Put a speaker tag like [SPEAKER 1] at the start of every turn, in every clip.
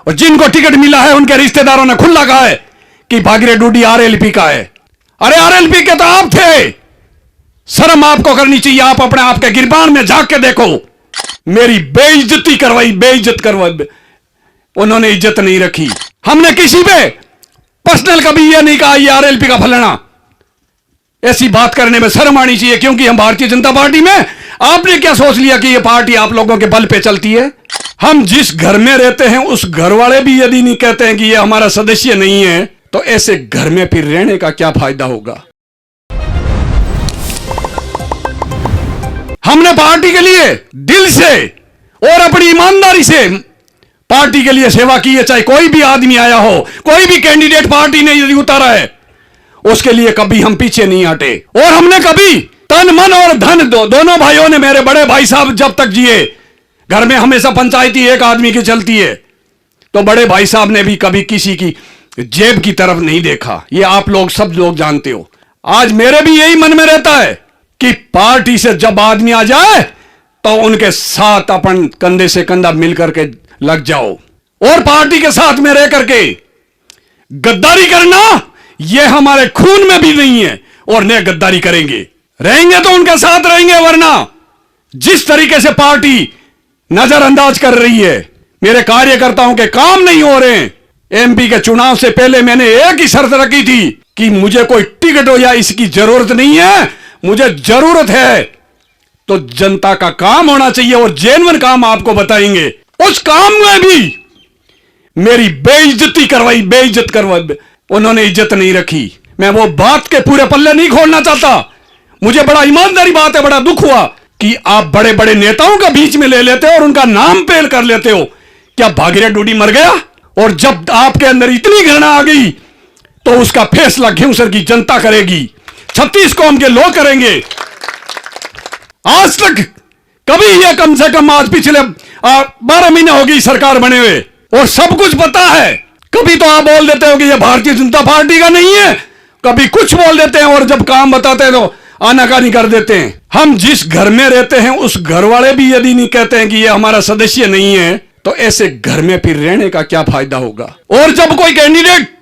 [SPEAKER 1] और जिनको टिकट मिला है उनके रिश्तेदारों ने खुला कहा है कि भागीरथ डोडी आरएलपी का है। अरे आरएलपी के तो आप थे, शर्म आपको करनी चाहिए। आप अपने आप के गिरबान में झांक के देखो। मेरी बेइज्जती करवाई, बेइज्जत करवाई, उन्होंने इज्जत नहीं रखी। हमने किसी पे पर्सनल कभी यह नहीं कहा ये आरएलपी का फलाना। ऐसी बात करने में शर्म आनी चाहिए, क्योंकि हम भारतीय जनता पार्टी में। आपने क्या सोच लिया कि यह पार्टी आप लोगों के बल पे चलती है? हम जिस घर में रहते हैं उस घर वाले भी यदि नहीं कहते हैं कि यह हमारा सदस्य नहीं है, तो ऐसे घर में फिर रहने का क्या फायदा होगा? हमने पार्टी के लिए दिल से और अपनी ईमानदारी से पार्टी के लिए सेवा की है। चाहे कोई भी आदमी आया हो, कोई भी कैंडिडेट पार्टी ने यदि उतारा है, उसके लिए कभी हम पीछे नहीं हटे। और हमने कभी तन मन और धन दोनों भाइयों ने, मेरे बड़े भाई साहब जब तक जिए, घर में हमेशा पंचायती एक आदमी की चलती है, तो बड़े भाई साहब ने भी कभी किसी की जेब की तरफ नहीं देखा। ये आप लोग सब लोग जानते हो। आज मेरे भी यही मन में रहता है कि पार्टी से जब आदमी आ जाए तो उनके साथ अपन कंधे से कंधा मिल करके लग जाओ, और पार्टी के साथ में रह करके गद्दारी करना यह हमारे खून में भी नहीं है, और न गद्दारी करेंगे। रहेंगे तो उनके साथ रहेंगे, वरना जिस तरीके से पार्टी नजरअंदाज कर रही है, मेरे कार्यकर्ताओं के काम नहीं हो रहे हैं। एमपी के चुनाव से पहले मैंने एक ही शर्त रखी थी कि मुझे कोई टिकट हो या इसकी जरूरत नहीं है, मुझे जरूरत है तो जनता का काम होना चाहिए, और जेन्युइन काम आपको बताएंगे। उस काम में भी मेरी बेइज्जती करवाई, बेइज्जत करवाई, उन्होंने इज्जत नहीं रखी। मैं वो बात के पूरे पल्ले नहीं खोलना चाहता। मुझे बड़ा ईमानदारी बात है, बड़ा दुख हुआ कि आप बड़े बड़े नेताओं का बीच में ले लेते हो और उनका नाम पेल कर लेते हो। क्या भागीरथ डोडी मर गया? और जब आपके अंदर इतनी घृणा आ गई तो उसका फैसला घिवसर की जनता करेगी, 36 कौम के लोग करेंगे। आज तक कभी यह कम से कम आज पिछले 12 महीने हो गई सरकार बने हुए, और सब कुछ पता है। कभी तो आप बोल देते हो कि यह भारतीय जनता पार्टी का नहीं है, कभी कुछ बोल देते हैं, और जब काम बताते हैं तो आनाकानी कर देते हैं। हम जिस घर में रहते हैं उस घर वाले भी यदि नहीं कहते हैं कि यह हमारा सदस्य नहीं है, तो ऐसे घर में फिर रहने का क्या फायदा होगा? और जब कोई कैंडिडेट,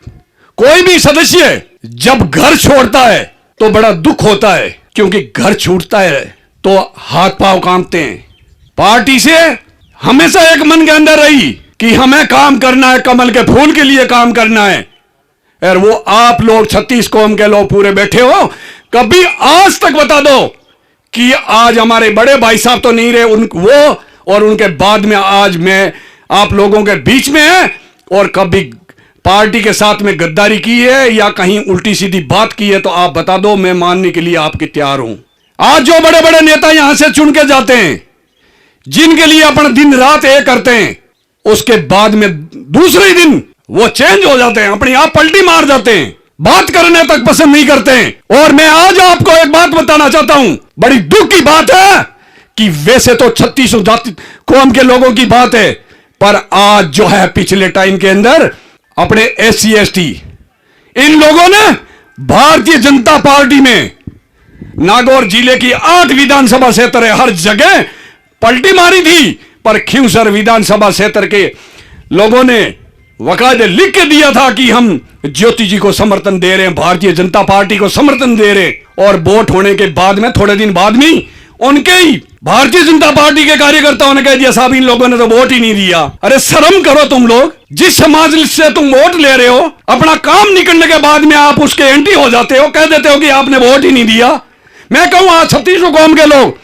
[SPEAKER 1] कोई भी सदस्य जब घर छोड़ता है तो बड़ा दुख होता है, क्योंकि घर छूटता है तो हाथ पांव कांपते हैं। पार्टी से हमेशा एक मन के अंदर रही कि हमें काम करना है, कमल के फूल के लिए काम करना है। और वो आप लोग 36 कौम के लोग पूरे बैठे हो, कभी आज तक बता दो कि आज हमारे बड़े भाई साहब तो नहीं रहे, वो और उनके बाद में आज मैं आप लोगों के बीच में है, और कभी पार्टी के साथ में गद्दारी की है या कहीं उल्टी सीधी बात की है तो आप बता दो, मैं मानने के लिए आपके तैयार हूं। आज जो बड़े बड़े नेता यहां से चुन के जाते हैं, जिनके लिए अपना दिन रात एक करते हैं, उसके बाद में दूसरे दिन वो चेंज हो जाते हैं, अपनी आप पलटी मार जाते हैं, बात करने तक पसंद नहीं करते हैं। और मैं आज आपको एक बात बताना चाहता हूं, बड़ी दुख की बात है कि वैसे तो 36 जाति कौम के लोगों की बात है, पर आज जो है पिछले टाइम के अंदर अपने SC ST इन लोगों ने भारतीय जनता पार्टी में नागौर जिले की 8 विधानसभा क्षेत्र हर जगह पलटी मारी थी, पर खिवसर विधानसभा क्षेत्र के लोगों ने वकायदे लिख के दिया था कि हम ज्योति जी को समर्थन दे रहे हैं, भारतीय जनता पार्टी को समर्थन दे रहे हैं। और वोट होने के बाद में थोड़े दिन बाद में उनके ही भारतीय जनता पार्टी के कार्यकर्ताओं ने कह दिया साहब इन लोगों ने तो वोट ही नहीं दिया। अरे शर्म करो तुम लोग, जिस समाज से तुम वोट ले रहे हो, अपना काम निकलने के बाद में आप उसके एंटी हो जाते हो, कह देते हो कि आपने वोट ही नहीं दिया। मैं कहूं आज 36 कौम के लोग,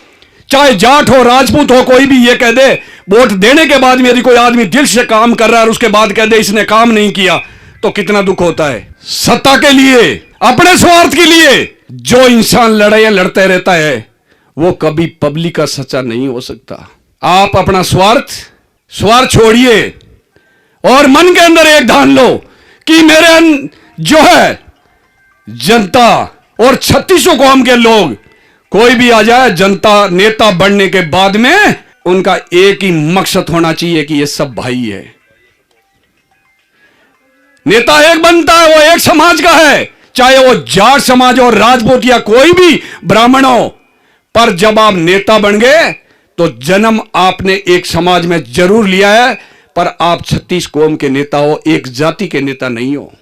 [SPEAKER 1] चाहे जाट हो, राजपूत हो, कोई भी ये कह दे वोट देने के बाद में यदि कोई आदमी दिल से काम कर रहा है और उसके बाद कह दे इसने काम नहीं किया, तो कितना दुख होता है। सत्ता के लिए, अपने स्वार्थ के लिए जो इंसान लड़ाइयां लड़ते रहता है वो कभी पब्लिक का सच्चा नहीं हो सकता। आप अपना स्वार्थ छोड़िए और मन के अंदर एक ठान लो कि मेरे जो है जनता और 36 कौम के लोग कोई भी आ जाए, जनता नेता बनने के बाद में उनका एक ही मकसद होना चाहिए कि ये सब भाई है। नेता एक बनता है, वो एक समाज का है, चाहे वो जाट समाज और राजपूत या कोई भी ब्राह्मण हो। पर जब आप नेता बन गए तो जन्म आपने एक समाज में जरूर लिया है, पर आप 36 कौम के नेता हो, एक जाति के नेता नहीं हो।